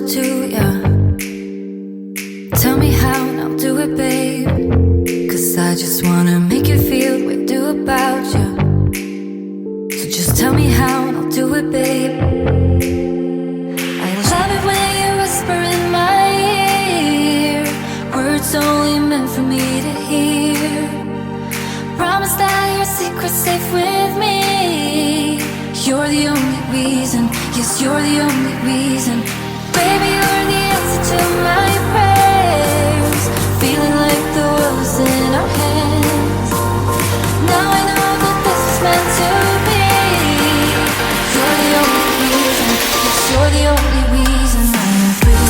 closer to ya. Tell me how and I'll do it, babe. Cause I just wanna make you feel what I do about you. So just tell me how and I'll do it, babe. I love it when you whisper in my ear, words only meant for me to hear. Promise that your secret's safe with me. You're the only reason, yes, you're the only reason. Baby, you're the answer to my prayers. Feeling like the world's in our hands. Now I know that this is meant to be. You're the only reason, yes, you're the only reason I'm free.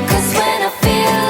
Cause when I feel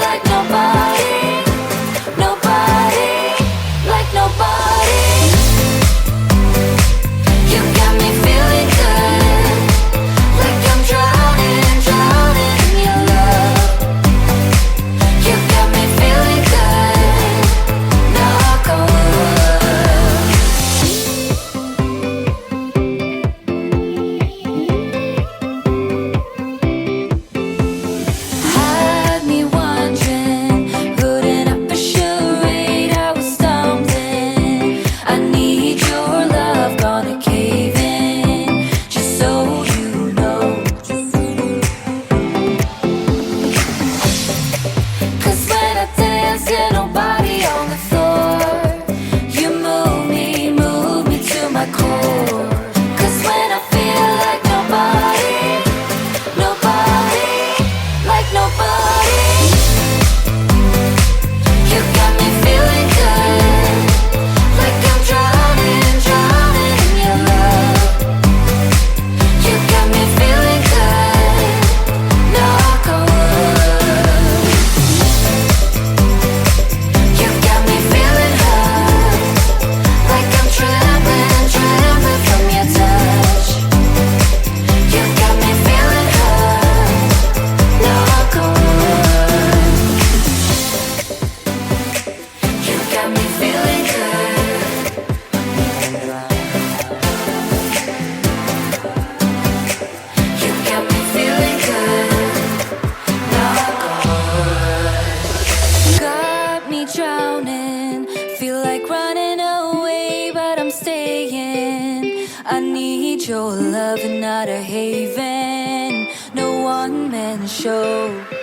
your love and not a haven, no one man show.